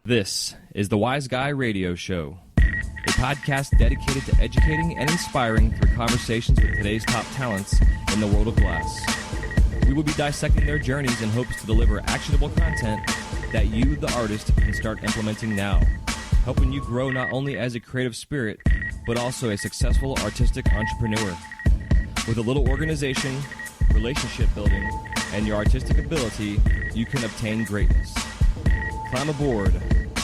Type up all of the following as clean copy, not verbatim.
This is the Wise Guy Radio Show, a podcast dedicated to educating and inspiring through conversations with today's top talents in the world of glass. We will be dissecting their journeys in hopes to deliver actionable content that you, the artist, can start implementing now, helping you grow not only as a creative spirit, but also a successful artistic entrepreneur. With a little organization, relationship building, and your artistic ability, you can obtain greatness. Climb aboard,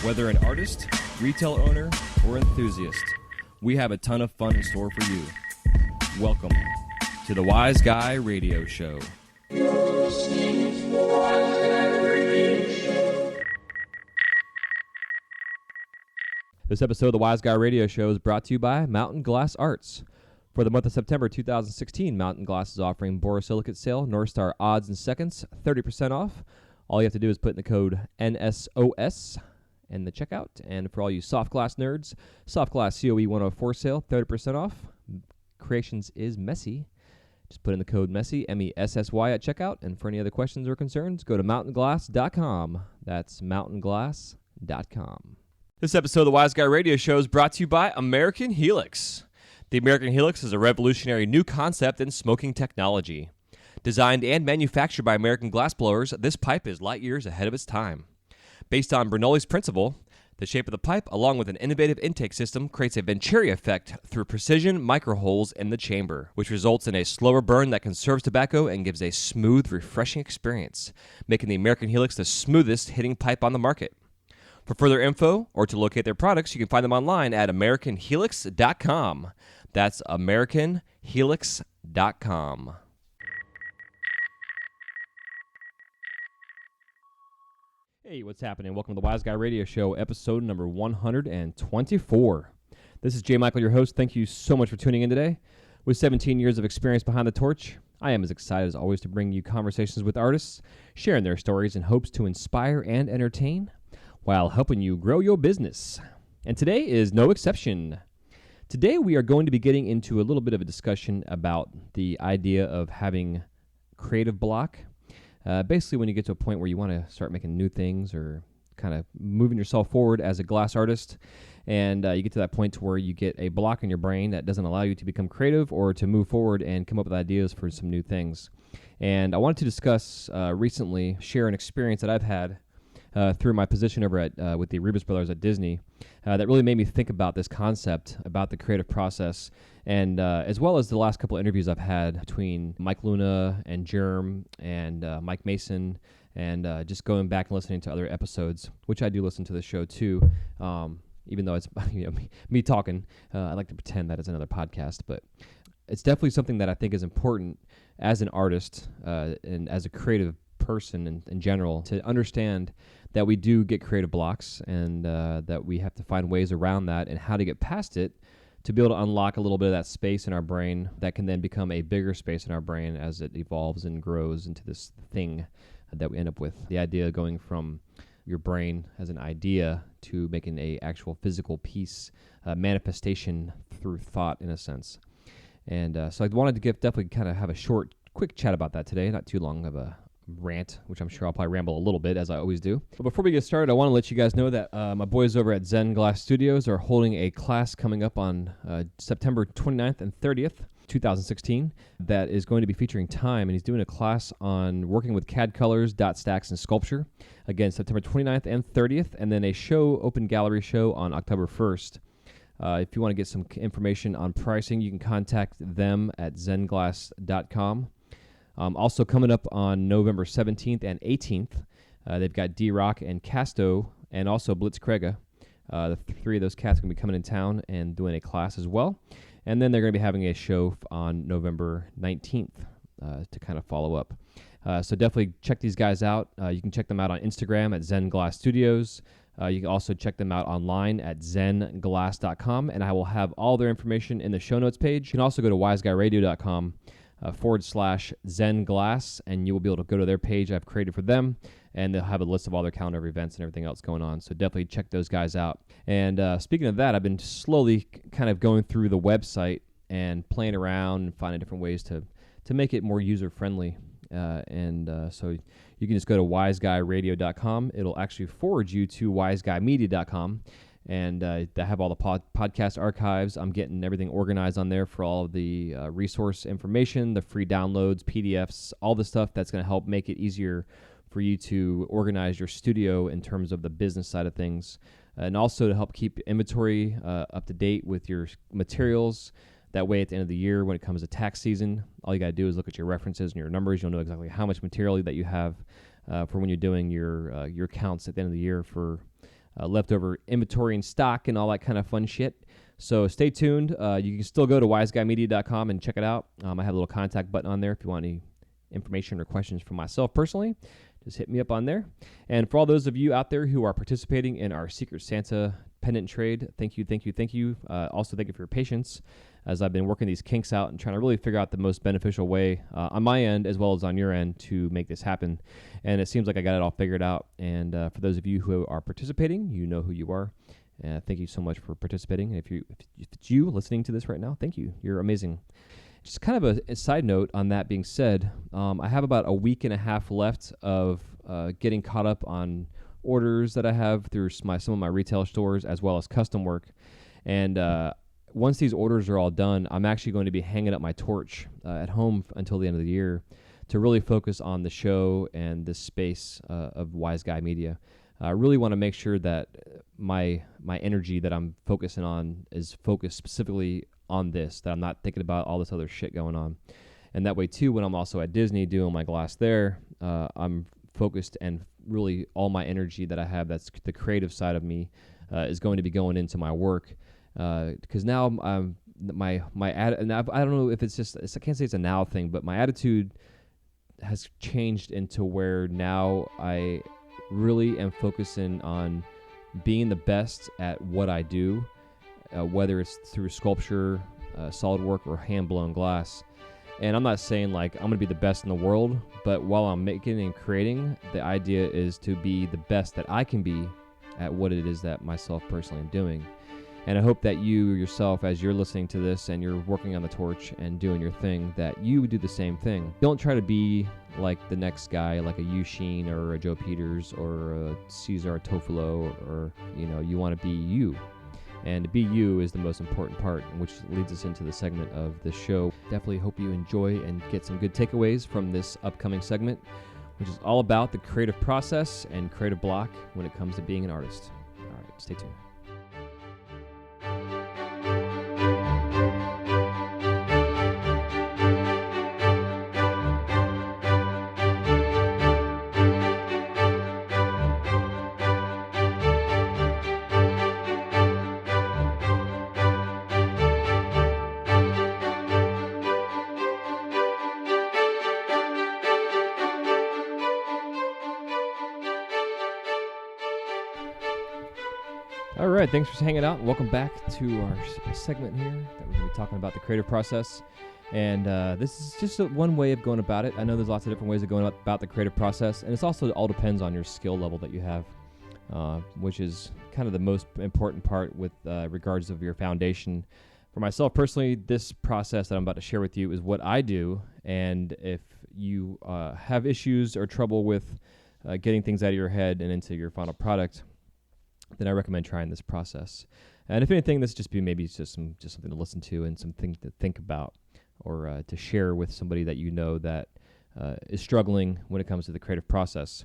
whether an artist, retail owner, or enthusiast. We have a ton of fun in store for you. Welcome to the Wise Guy Radio Show. This episode of the Wise Guy Radio Show is brought to you by Mountain Glass Arts. For the month of September 2016, Mountain Glass is offering borosilicate sale, North Star odds and seconds, 30% off. All you have to do is put in the code NSOS in the checkout. And for all you soft glass nerds, Soft Glass COE 104 sale, 30% off. Creations is messy. Just put in the code MESSY, MESSY at checkout. And for any other questions or concerns, go to mountainglass.com. That's mountainglass.com. This episode of the Wise Guy Radio Show is brought to you by American Helix. The American Helix is a revolutionary new concept in smoking technology. Designed and manufactured by American glassblowers, this pipe is light years ahead of its time. Based on Bernoulli's principle, the shape of the pipe, along with an innovative intake system, creates a Venturi effect through precision microholes in the chamber, which results in a slower burn that conserves tobacco and gives a smooth, refreshing experience, making the American Helix the smoothest hitting pipe on the market. For further info or to locate their products, you can find them online at AmericanHelix.com. That's AmericanHelix.com. Hey, what's happening? Welcome to the Wise Guy Radio Show, episode number 124. This is Jay Michael, your host. Thank you so much for tuning in today. With 17 years of experience behind the torch, I am as excited as always to bring you conversations with artists, sharing their stories in hopes to inspire and entertain while helping you grow your business. And today is no exception. Today we are going to be getting into a little bit of a discussion about the idea of having creative block. Basically, when you get to a point where you want to start making new things or kind of moving yourself forward as a glass artist, and you get to that point to where you get a block in your brain that doesn't allow you to become creative or to move forward and come up with ideas for some new things. And I wanted to discuss recently, share an experience that I've had through my position over at with the Rebus Brothers at Disney that really made me think about this concept, about the creative process, and as well as the last couple of interviews I've had between Mike Luna and Germ and Mike Mason, and just going back and listening to other episodes, which I do listen to the show too, even though it's me talking. I like to pretend that it's another podcast, but it's definitely something that I think is important as an artist and as a creative person in general, to understand that we do get creative blocks and that we have to find ways around that and how to get past it to be able to unlock a little bit of that space in our brain that can then become a bigger space in our brain as it evolves and grows into this thing that we end up with. The idea going from your brain as an idea to making a actual physical piece, manifestation through thought in a sense. And so I wanted to definitely kind of have a short, quick chat about that today, not too long of a rant, which I'm sure I'll probably ramble a little bit as I always do. But before we get started, I want to let you guys know that my boys over at Zen Glass Studios are holding a class coming up on September 29th and 30th, 2016, that is going to be featuring Time, and he's doing a class on working with CAD colors, dot stacks, and sculpture. Again, September 29th and 30th, and then a open gallery show on October 1st. If you want to get some information on pricing, you can contact them at zenglass.com. Also coming up on November 17th and 18th, they've got D-Rock and Casto and also Blitzkriega. The three of those cats are going to be coming in town and doing a class as well. And then they're going to be having a show on November 19th to kind of follow up. So definitely check these guys out. You can check them out on Instagram at Zen Glass Studios. You can also check them out online at zenglass.com, and I will have all their information in the show notes page. You can also go to wiseguyradio.com /Zen Glass, and you will be able to go to their page I've created for them, and they'll have a list of all their calendar events and everything else going on. So definitely check those guys out. And speaking of that, I've been slowly kind of going through the website and playing around and finding different ways to make it more user-friendly. So you can just go to wiseguyradio.com. It'll actually forward you to wiseguymedia.com. And I have all the podcast archives. I'm getting everything organized on there for all of the resource information, the free downloads, PDFs, all the stuff that's going to help make it easier for you to organize your studio in terms of the business side of things, and also to help keep inventory up to date with your materials. That way, at the end of the year, when it comes to tax season, all you got to do is look at your references and your numbers. You'll know exactly how much material that you have for when you're doing your counts at the end of the year for leftover inventory and stock and all that kind of fun shit. So stay tuned. You can still go to wiseguymedia.com and check it out. I have a little contact button on there if you want any information or questions from myself personally. Just hit me up on there. And for all those of you out there who are participating in our Secret Santa pendant trade, thank you. Also, thank you for your patience as I've been working these kinks out and trying to really figure out the most beneficial way on my end as well as on your end to make this happen. And it seems like I got it all figured out. And for those of you who are participating, you know who you are. Thank you so much for participating. If it's you listening to this right now, thank you. You're amazing. Just kind of a side note on that being said, I have about a week and a half left of getting caught up on orders that I have through some of my retail stores as well as custom work. And once these orders are all done, I'm actually going to be hanging up my torch at home until the end of the year to really focus on the show and this space of Wise Guy Media. I really want to make sure that my energy that I'm focusing on is focused specifically on this, that I'm not thinking about all this other shit going on. And that way, too, when I'm also at Disney doing my glass there, I'm focused, and really all my energy that I have, that's the creative side of me, is going to be going into my work. Because now my and I don't know if it's just, I can't say it's a now thing, but my attitude has changed into where now I really am focusing on being the best at what I do, whether it's through sculpture, solid work, or hand-blown glass. And I'm not saying like I'm going to be the best in the world, but while I'm making and creating, the idea is to be the best that I can be at what it is that myself personally am doing. And I hope that you yourself, as you're listening to this and you're working on the torch and doing your thing, that you do the same thing. Don't try to be like the next guy, like a Yu Sheen or a Joe Peters or a Cesar Tofolo, or, you want to be you. And to be you is the most important part, which leads us into the segment of the show. Definitely hope you enjoy and get some good takeaways from this upcoming segment, which is all about the creative process and creative block when it comes to being an artist. All right, stay tuned. All right, thanks for hanging out, and welcome back to our segment here that we're going to be talking about the creative process. And this is just one way of going about it. I know there's lots of different ways of going about the creative process, and it all depends on your skill level that you have, which is kind of the most important part with regards of your foundation. For myself personally, this process that I'm about to share with you is what I do, and if you have issues or trouble with getting things out of your head and into your final product, then I recommend trying this process. And if anything, this just be maybe just something to listen to and something to think about, or to share with somebody that you know that is struggling when it comes to the creative process.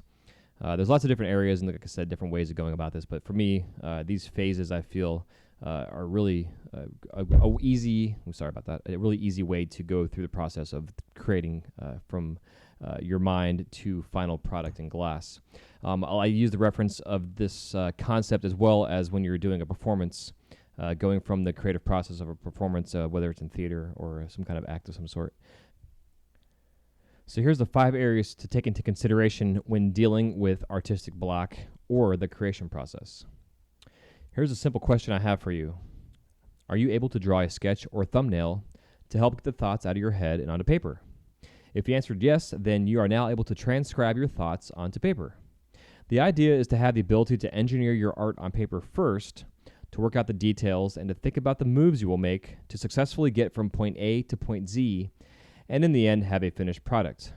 There's lots of different areas and, like I said, different ways of going about this. But for me, these phases I feel are really a really easy way to go through the process of creating from your mind to final product in glass. I use the reference of this concept as well as when you're doing a performance, going from the creative process of a performance, whether it's in theater or some kind of act of some sort. So here's the 5 areas to take into consideration when dealing with artistic block or the creation process. Here's a simple question I have for you. Are you able to draw a sketch or thumbnail to help get the thoughts out of your head and onto paper? If you answered yes, then you are now able to transcribe your thoughts onto paper. The idea is to have the ability to engineer your art on paper first, to work out the details, and to think about the moves you will make to successfully get from point A to point Z, and in the end have a finished product.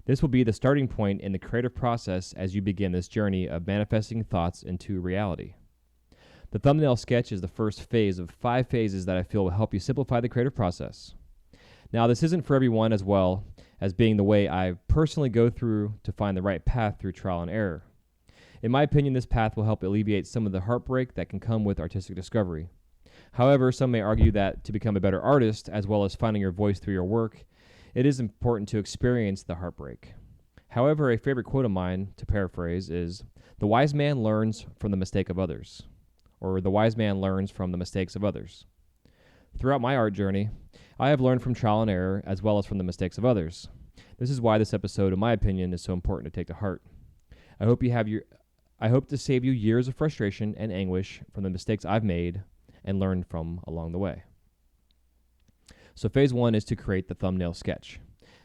This will be the starting point in the creative process as you begin this journey of manifesting thoughts into reality. The thumbnail sketch is the first phase of 5 phases that I feel will help you simplify the creative process. Now, this isn't for everyone, as well as being the way I personally go through to find the right path through trial and error. In my opinion, this path will help alleviate some of the heartbreak that can come with artistic discovery. However, some may argue that to become a better artist, as well as finding your voice through your work, it is important to experience the heartbreak. However, a favorite quote of mine, to paraphrase, is, "The wise man learns from the mistake of others," or "the wise man learns from the mistakes of others." Throughout my art journey, I have learned from trial and error as well as from the mistakes of others. This is why this episode, in my opinion, is so important to take to heart. I hope to save you years of frustration and anguish from the mistakes I've made and learned from along the way. So phase 1 is to create the thumbnail sketch.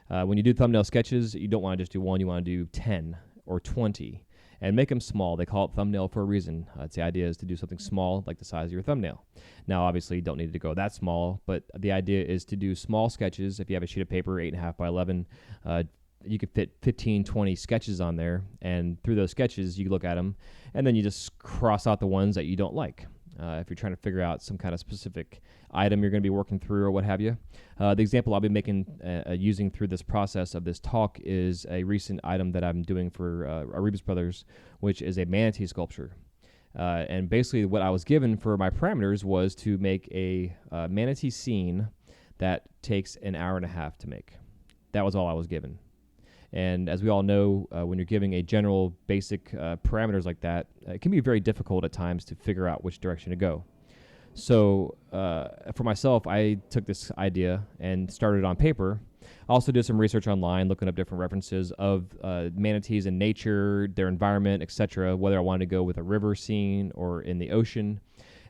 When you do thumbnail sketches, you don't want to just do one, you want to do 10 or 20 and make them small. They call it thumbnail for a reason. The idea is to do something small, like the size of your thumbnail. Now, obviously, you don't need to go that small, but the idea is to do small sketches. If you have a sheet of paper, 8.5 by 11, you could fit 15, 20 sketches on there, and through those sketches, you look at them, and then you just cross out the ones that you don't like. If you're trying to figure out some kind of specific item you're going to be working through or what have you. The example I'll be using through this process of this talk is a recent item that I'm doing for Arribas Brothers, which is a manatee sculpture. And basically what I was given for my parameters was to make a manatee scene that takes an hour and a half to make. That was all I was given. And as we all know, when you're giving a general basic parameters like that, it can be very difficult at times to figure out which direction to go. So for myself, I took this idea and started on paper. I also did some research online, looking up different references of manatees in nature, their environment, etc., whether I wanted to go with a river scene or in the ocean.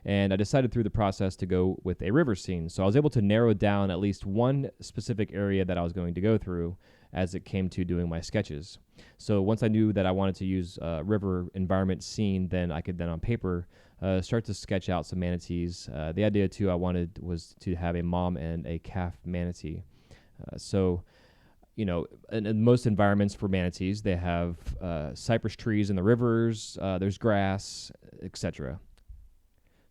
And I decided through the process to go with a river scene. So I was able to narrow down at least one specific area that I was going to go through as it came to doing my sketches. So once I knew that I wanted to use a river environment scene, then I could then on paper start to sketch out some manatees. The idea too I wanted was to have a mom and a calf manatee. So in most environments for manatees, they have cypress trees in the rivers, there's grass, etc.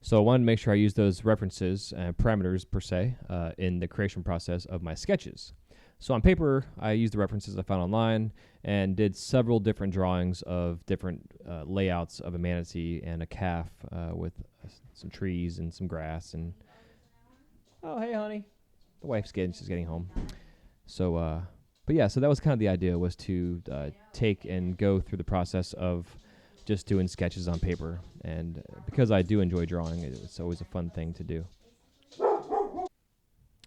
So I wanted to make sure I use those references and parameters per se in the creation process of my sketches. So on paper, I used the references I found online and did several different drawings of different layouts of a manatee and a calf with some trees and some grass. And oh, hey, honey. The wife's she's getting home. So, so that was kind of the idea, was to take and go through the process of just doing sketches on paper. And because I do enjoy drawing, it's always a fun thing to do.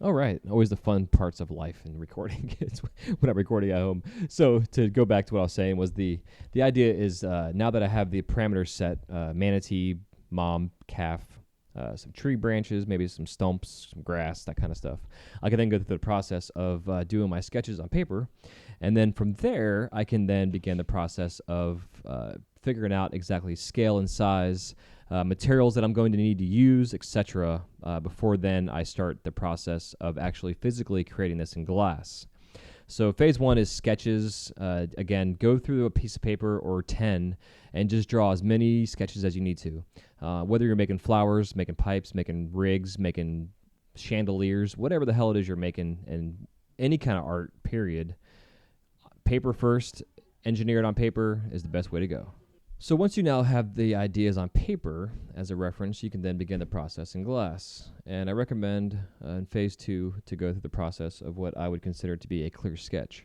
All right. Always the fun parts of life and recording when I'm recording at home. So to go back to what I was saying was the idea is now that I have the parameters set, manatee, mom, calf, some tree branches, maybe some stumps, some grass, that kind of stuff. I can then go through the process of doing my sketches on paper. And then from there, I can then begin the process of figuring out exactly scale and size, materials that I'm going to need to use, etc. Before then I start the process of actually physically creating this in glass. So phase 1 is sketches. Again, go through a piece of paper or 10 and just draw as many sketches as you need to. Whether you're making flowers, making pipes, making rigs, making chandeliers, whatever the hell it is you're making, and any kind of art, period. Paper first, engineer it on paper is the best way to go. So once you now have the ideas on paper as a reference, you can then begin the process in glass. And I recommend in phase 2 to go through the process of what I would consider to be a clear sketch.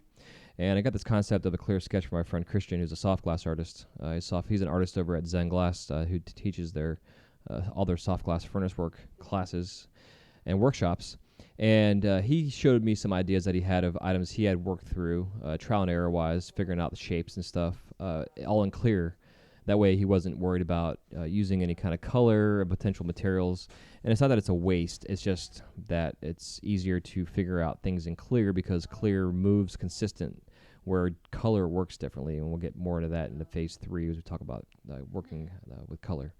And I got this concept of a clear sketch from my friend Christian, who's a soft glass artist. He's an artist over at Zen Glass who teaches all their soft glass furnace work classes and workshops. And he showed me some ideas that he had of items he had worked through, trial and error wise, figuring out the shapes and stuff, all in clear. That way he wasn't worried about using any kind of color or potential materials. And it's not that it's a waste, it's just that it's easier to figure out things in clear because clear moves consistent, where color works differently. And we'll get more into that in the phase 3 as we talk about working with color.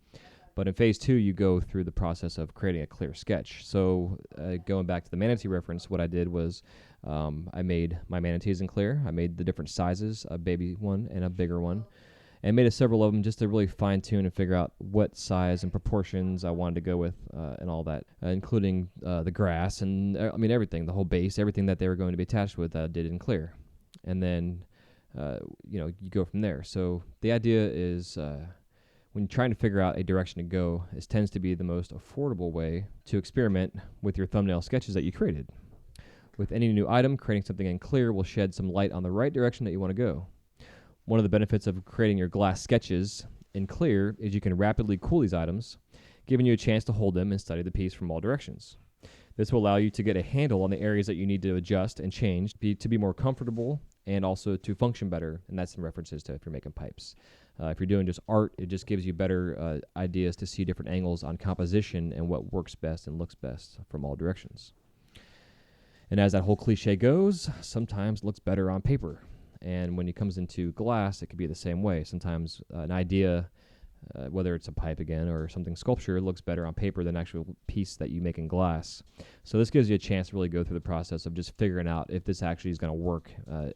But in phase 2, you go through the process of creating a clear sketch. So going back to the manatee reference, what I did was I made my manatees in clear. I made the different sizes, a baby one and a bigger one, and made several of them just to really fine-tune and figure out what size and proportions I wanted to go with and all that, including the grass and, everything, the whole base, everything that they were going to be attached with, I did in clear. And then, you go from there. So the idea is when you're trying to figure out a direction to go, it tends to be the most affordable way to experiment with your thumbnail sketches that you created. With any new item, creating something in clear will shed some light on the right direction that you want to go. One of the benefits of creating your glass sketches in clear is you can rapidly cool these items, giving you a chance to hold them and study the piece from all directions. This will allow you to get a handle on the areas that you need to adjust and change to be more comfortable and also to function better, and that's some references to if you're making pipes. If you're doing just art, it just gives you better ideas to see different angles on composition and what works best and looks best from all directions. And as that whole cliche goes, sometimes it looks better on paper. And when it comes into glass, it could be the same way. Sometimes an idea, whether it's a pipe again or something sculpture, looks better on paper than actual piece that you make in glass. So this gives you a chance to really go through the process of just figuring out if this actually is going to work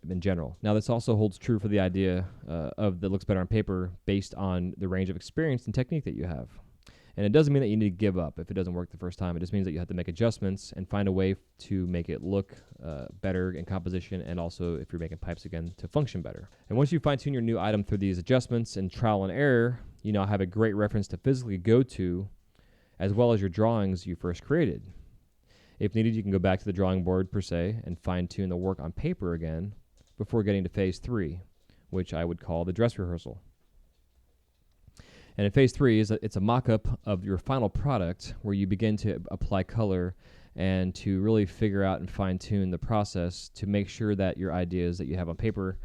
in general. Now, this also holds true for the idea of that looks better on paper based on the range of experience and technique that you have. And it doesn't mean that you need to give up if it doesn't work the first time. It just means that you have to make adjustments and find a way to make it look better in composition, and also, if you're making pipes again, to function better. And once you fine-tune your new item through these adjustments and trial and error, you now have a great reference to physically go to, as well as your drawings you first created. If needed, you can go back to the drawing board, per se, and fine-tune the work on paper again before getting to phase 3, which I would call the dress rehearsal. And in phase 3, it's a mock-up of your final product where you begin to apply color and to really figure out and fine-tune the process to make sure that your ideas that you have on paper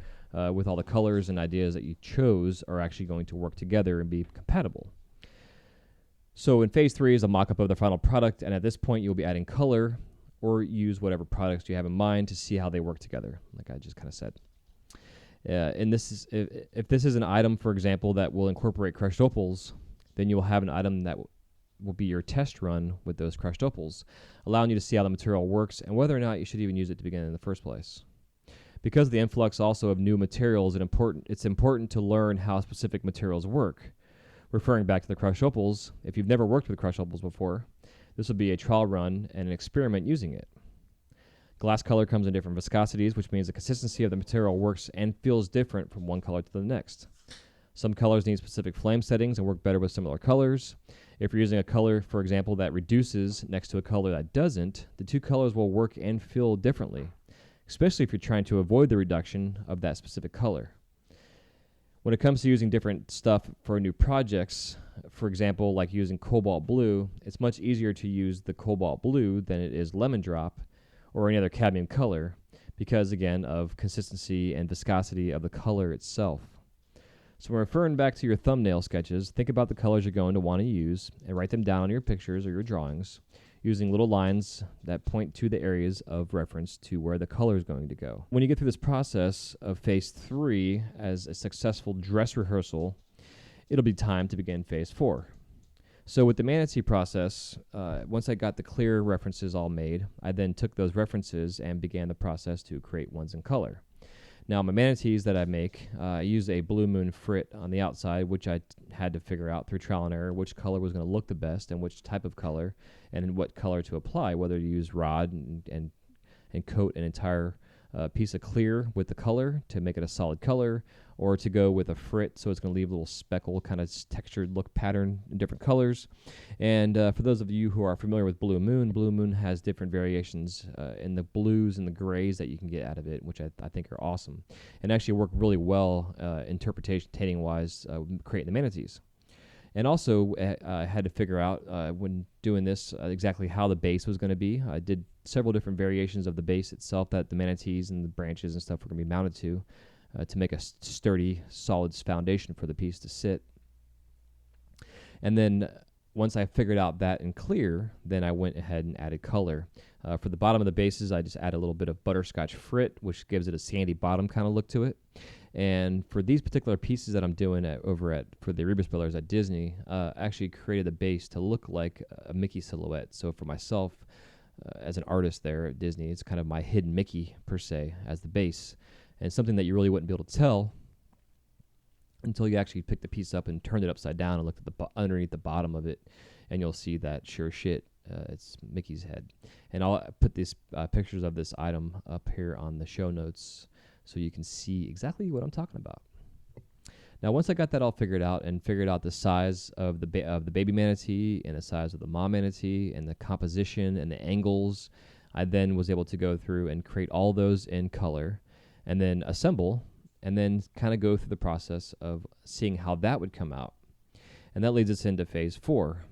with all the colors and ideas that you chose are actually going to work together and be compatible. So in phase 3 is a mock-up of the final product, and at this point you'll be adding color or use whatever products you have in mind to see how they work together, like I just kind of said. And this is if this is an item, for example, that will incorporate crushed opals, then you will have an item that will be your test run with those crushed opals, allowing you to see how the material works and whether or not you should even use it to begin in the first place. Because of the influx also of new materials, it's important to learn how specific materials work. Referring back to the crushed opals, if you've never worked with crushed opals before, this will be a trial run and an experiment using it. Glass color comes in different viscocities, which means the consistency of the material works and feels different from one color to the next. Some colors need specific flame settings and work better with similar colors. If you're using a color, for example, that reduces next to a color that doesn't, the two colors will work and feel differently, especially if you're trying to avoid the reduction of that specific color. When it comes to using different stuff for new projects, for example, like using cobalt blue, it's much easier to use the cobalt blue than it is lemon drop or any other cadmium color because, again, of consistency and viscosity of the color itself. So when referring back to your thumbnail sketches, think about the colors you're going to want to use and write them down on your pictures or your drawings using little lines that point to the areas of reference to where the color is going to go. When you get through this process of phase 3 as a successful dress rehearsal, it'll be time to begin phase 4. So with the manatee process, once I got the clear references all made, I then took those references and began the process to create ones in color. Now, my manatees that I make, I use a blue moon frit on the outside, which I had to figure out through trial and error which color was going to look the best and which type of color and what color to apply, whether to use rod and coat an entire piece of clear with the color to make it a solid color, or to go with a frit so it's going to leave a little speckle kind of textured look pattern in different colors. And for those of you who are familiar with Blue Moon has different variations in the blues and the grays that you can get out of it, which I think are awesome and actually work really well interpretation wise creating the manatees. And also, I had to figure out when doing this exactly how the base was going to be. I did several different variations of the base itself that the manatees and the branches and stuff were going to be mounted to make a sturdy, solid foundation for the piece to sit. And then once I figured out that in clear, then I went ahead and added color. For the bottom of the bases, I just add a little bit of butterscotch frit, which gives it a sandy bottom kind of look to it. And for these particular pieces that I'm doing for the Rebus Pillars at Disney, actually created the base to look like a Mickey silhouette. So for myself, as an artist there at Disney, it's kind of my hidden Mickey per se as the base, and something that you really wouldn't be able to tell until you actually picked the piece up and turned it upside down and looked at underneath the bottom of it, and you'll see that sure shit, it's Mickey's head. And I'll put these pictures of this item up here on the show notes so you can see exactly what I'm talking about. Now, once I got that all figured out and figured out the size of the baby manatee and the size of the mom manatee and the composition and the angles, I then was able to go through and create all those in color and then assemble and then kind of go through the process of seeing how that would come out. And that leads us into phase 4.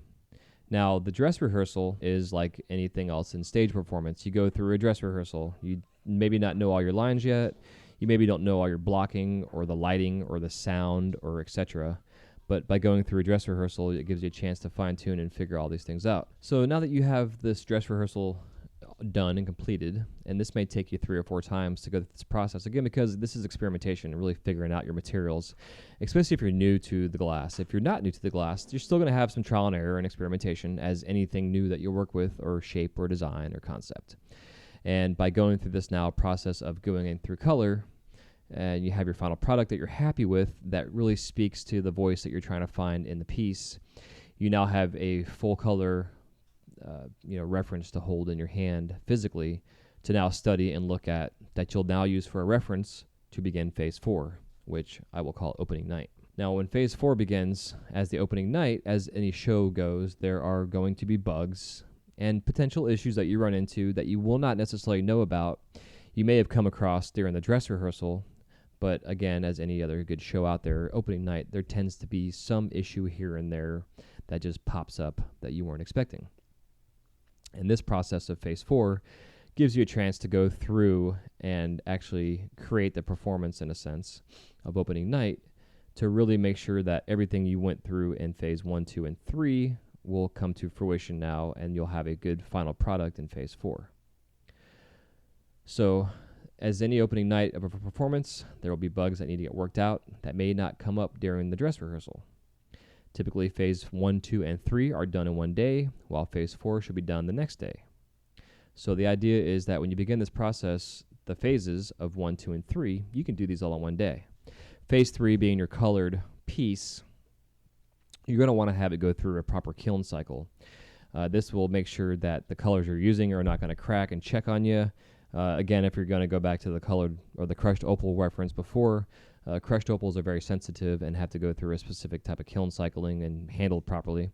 Now, the dress rehearsal is like anything else in stage performance. You go through a dress rehearsal. You maybe not know all your lines yet. You maybe don't know all your blocking or the lighting or the sound or etc. But by going through a dress rehearsal, it gives you a chance to fine-tune and figure all these things out. So now that you have this dress rehearsal done and completed, and this may take you 3 or 4 times to go through this process, again, because this is experimentation and really figuring out your materials, especially if you're new to the glass. If you're not new to the glass, you're still going to have some trial and error and experimentation as anything new that you work with or shape or design or concept. And by going through this now process of going in through color, and you have your final product that you're happy with that really speaks to the voice that you're trying to find in the piece, you now have a full color reference to hold in your hand physically to now study and look at that you'll now use for a reference to begin phase 4, which I will call opening night. Now, when phase 4 begins as the opening night, as any show goes, there are going to be bugs and potential issues that you run into that you will not necessarily know about. You may have come across during the dress rehearsal, but again, as any other good show out there, opening night, there tends to be some issue here and there that just pops up that you weren't expecting. And this process of phase 4 gives you a chance to go through and actually create the performance, in a sense, of opening night to really make sure that everything you went through in phase 1, 2, and 3 will come to fruition now, and you'll have a good final product in phase 4. So, as any opening night of a performance, there will be bugs that need to get worked out that may not come up during the dress rehearsal. Typically, phase 1, 2, and 3 are done in one day, while phase 4 should be done the next day. So the idea is that when you begin this process, the phases of 1, 2, and 3, you can do these all in one day. Phase 3 being your colored piece, you're going to want to have it go through a proper kiln cycle. This will make sure that the colors you're using are not going to crack and check on you. Again, if you're going to go back to the colored or the crushed opal reference before, crushed opals are very sensitive and have to go through a specific type of kiln cycling and handled properly.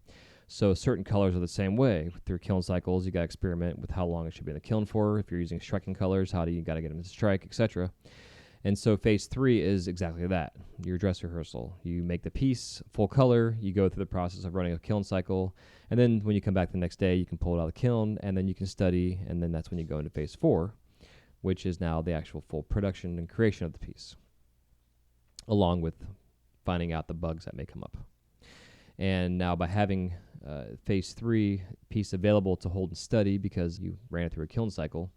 So certain colors are the same way. Through kiln cycles, you got to experiment with how long it should be in the kiln for. If you're using striking colors, how do you got to get them to strike, etc. And so phase 3 is exactly that, your dress rehearsal. You make the piece full color, you go through the process of running a kiln cycle, and then when you come back the next day, you can pull it out of the kiln, and then you can study, and then that's when you go into phase 4, which is now the actual full production and creation of the piece, along with finding out the bugs that may come up. And now by having phase 3 piece available to hold and study because you ran it through a kiln cycle,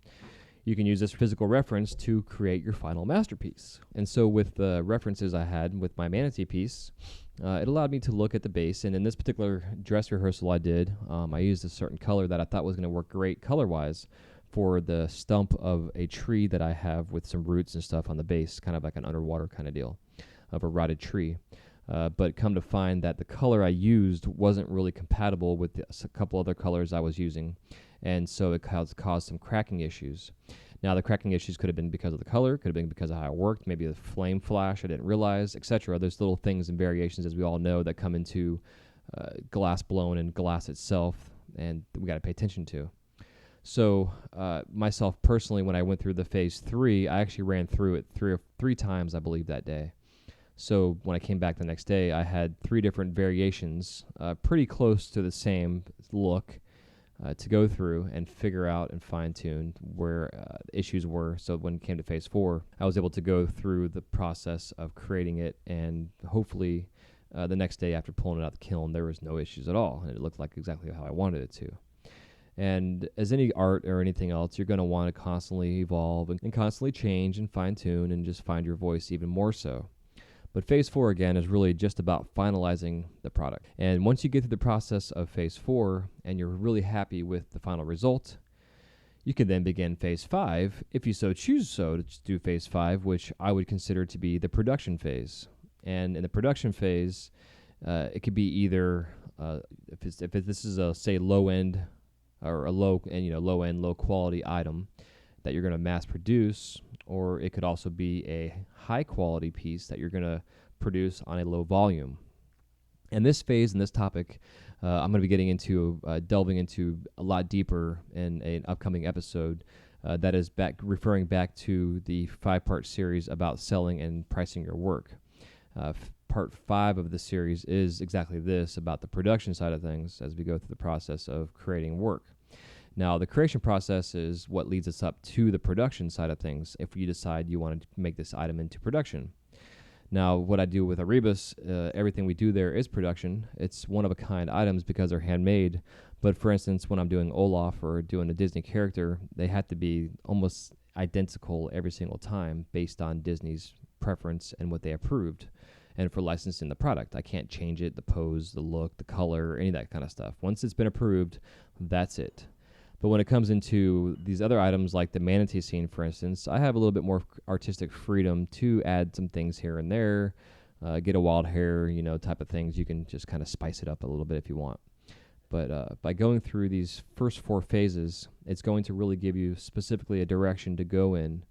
you can use this physical reference to create your final masterpiece. And so with the references I had with my manatee piece, it allowed me to look at the base. And in this particular dress rehearsal I did, I used a certain color that I thought was going to work great color-wise for the stump of a tree that I have with some roots and stuff on the base, kind of like an underwater kind of deal of a rotted tree. But come to find that the color I used wasn't really compatible with a couple other colors I was using, and so it caused some cracking issues. Now, the cracking issues could have been because of the color, could have been because of how it worked, maybe the flame flash I didn't realize, etc. There's little things and variations, as we all know, that come into glass blown and glass itself, and we got to pay attention to. So myself personally, when I went through the phase 3, I actually ran through it three times, I believe, that day. So when I came back the next day, I had 3 different variations, pretty close to the same look, to go through and figure out and fine-tune where issues were. So when it came to phase 4, I was able to go through the process of creating it, and hopefully the next day after pulling it out the kiln, there was no issues at all, and it looked like exactly how I wanted it to. And as any art or anything else, you're going to want to constantly evolve and constantly change and fine-tune and just find your voice even more so. But phase 4, again, is really just about finalizing the product. And once you get through the process of phase 4 and you're really happy with the final result, you can then begin phase 5, if you so choose to do phase 5, which I would consider to be the production phase. And in the production phase, it could be either, if this is a, say, low-end or a low-end, low-quality item that you're going to mass produce, or it could also be a high-quality piece that you're going to produce on a low volume. And this phase and this topic, I'm going to be getting into, delving into a lot deeper in an upcoming episode that is referring back to the 5-part series about selling and pricing your work. Part 5 of the series is exactly this, about the production side of things as we go through the process of creating work. Now, the creation process is what leads us up to the production side of things if you decide you want to make this item into production. Now, what I do with Erebus, everything we do there is production. It's one-of-a-kind items because they're handmade. But for instance, when I'm doing Olaf or doing a Disney character, they have to be almost identical every single time based on Disney's preference and what they approved. And for licensing the product, I can't change it, the pose, the look, the color, any of that kind of stuff. Once it's been approved, that's it. But when it comes into these other items like the manatee scene, for instance, I have a little bit more artistic freedom to add some things here and there, get a wild hair, type of things. You can just kind of spice it up a little bit if you want. But by going through these first 4 phases, it's going to really give you specifically a direction to go in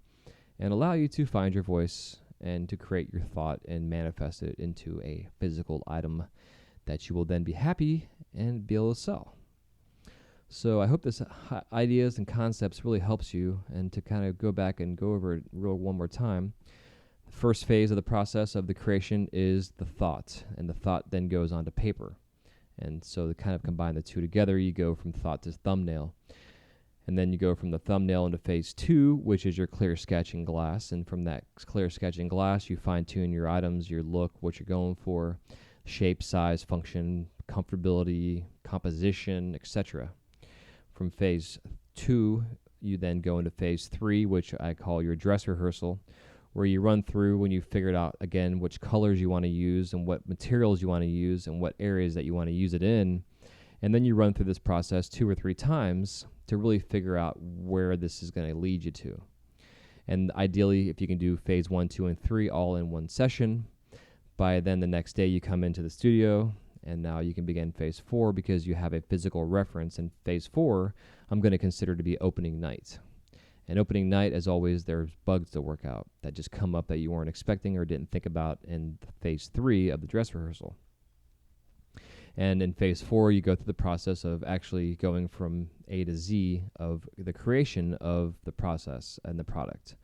and allow you to find your voice and to create your thought and manifest it into a physical item that you will then be happy and be able to sell. So I hope this ideas and concepts really helps you, and to kind of go back and go over it one more time. The first phase of the process of the creation is the thought, and the thought then goes onto paper. And so to kind of combine the two together, you go from thought to thumbnail. And then you go from the thumbnail into phase 2, which is your clear sketching glass. And from that clear sketching glass, you fine-tune your items, your look, what you're going for, shape, size, function, comfortability, composition, etc. From phase 2, you then go into phase 3, which I call your dress rehearsal, where you run through when you figured out, again, which colors you want to use and what materials you want to use and what areas that you want to use it in. And then you run through this process 2 or 3 times to really figure out where this is going to lead you to. And ideally, if you can do phase 1, 2, and 3 all in one session, by then the next day you come into the studio, and now you can begin phase 4 because you have a physical reference. And phase 4, I'm going to consider to be opening night. And opening night, as always, there's bugs to work out that just come up that you weren't expecting or didn't think about in phase 3 of the dress rehearsal. And in phase 4, you go through the process of actually going from A to Z of the creation of the process and the product.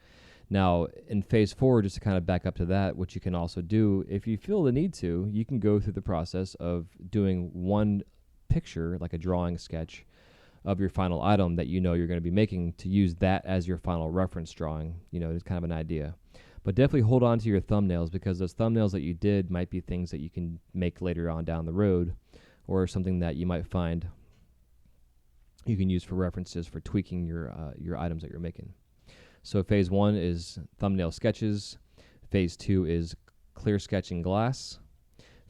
Now, in phase 4, just to kind of back up to that, what you can also do, if you feel the need to, you can go through the process of doing one picture, like a drawing sketch, of your final item that you're going to be making, to use that as your final reference drawing. It's kind of an idea. But definitely hold on to your thumbnails, because those thumbnails that you did might be things that you can make later on down the road, or something that you might find you can use for references for tweaking your items that you're making. So phase 1 is thumbnail sketches. Phase 2 is clear sketching glass.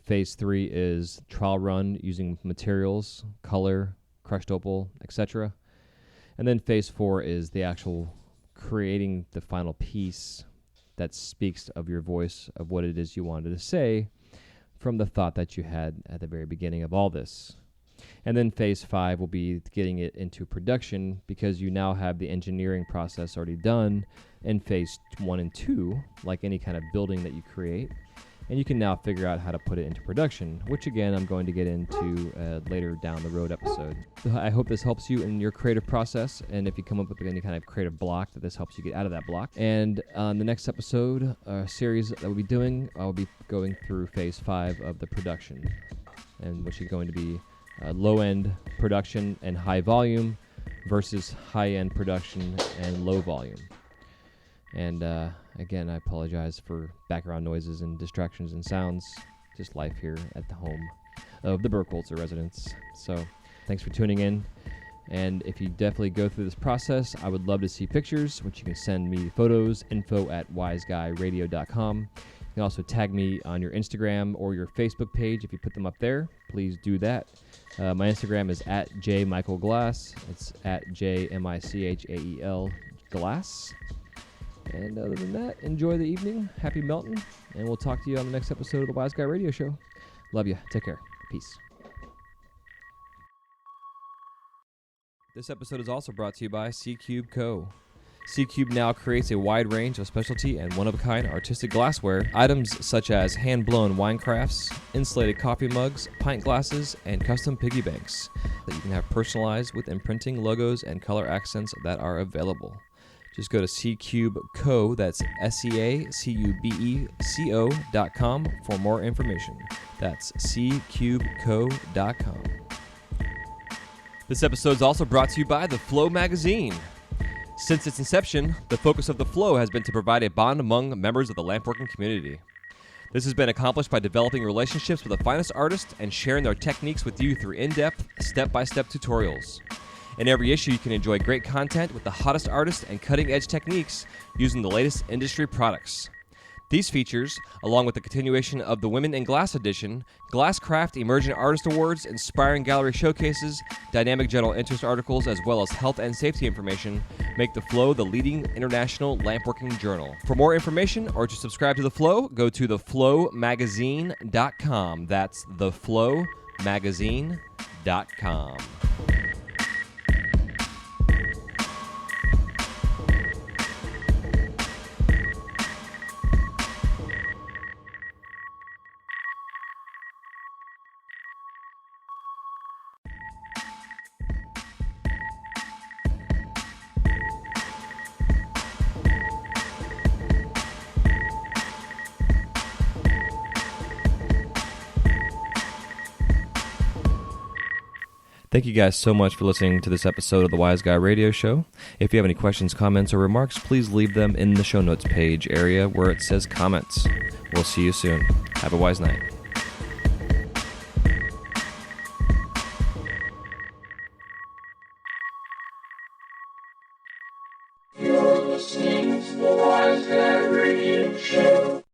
Phase 3 is trial run using materials, color, crushed opal, etc. And then phase 4 is the actual creating the final piece that speaks of your voice, of what it is you wanted to say from the thought that you had at the very beginning of all this. And then phase 5 will be getting it into production, because you now have the engineering process already done in phase 1 and 2, like any kind of building that you create. And you can now figure out how to put it into production, which again I'm going to get into later down the road episode. So I hope this helps you in your creative process, and if you come up with any kind of creative block, that this helps you get out of that block. And on the next episode, series that we'll be doing, I'll be going through phase 5 of the production, and which is going to be low-end production and high volume versus high-end production and low volume. And again, I apologize for background noises and distractions and sounds. Just life here at the home of the Burkholzer residence. So thanks for tuning in, And if you definitely go through this process, I would love to see pictures, which you can send me photos, info@wiseguyradio.com. You can also tag me on your Instagram or your Facebook page if you put them up there. Please do that. My Instagram is @jmichaelglass. It's @JMICHAEL Glass. And other than that, enjoy the evening. Happy melting. And we'll talk to you on the next episode of the Wise Guy Radio Show. Love you. Take care. Peace. This episode is also brought to you by C-Cube Co. C-Cube now creates a wide range of specialty and one-of-a-kind artistic glassware, items such as hand-blown wine crafts, insulated coffee mugs, pint glasses, and custom piggy banks that you can have personalized with imprinting logos and color accents that are available. Just go to ccubeco, that's SEACUBECO.com for more information. That's ccubeco.com. This episode is also brought to you by The Flow magazine. Since its inception, the focus of The Flow has been to provide a bond among members of the lampworking community. This has been accomplished by developing relationships with the finest artists and sharing their techniques with you through in-depth, step-by-step tutorials. In every issue, you can enjoy great content with the hottest artists and cutting-edge techniques using the latest industry products. These features, along with the continuation of the Women in Glass edition, Glasscraft Emerging Artist Awards, inspiring gallery showcases, dynamic general interest articles, as well as health and safety information, make The Flow the leading international lampworking journal. For more information or to subscribe to The Flow, go to theflowmagazine.com. That's theflowmagazine.com. Thank you guys so much for listening to this episode of the Wise Guy Radio Show. If you have any questions, comments, or remarks, please leave them in the show notes page area where it says comments. We'll see you soon. Have a wise night. You're listening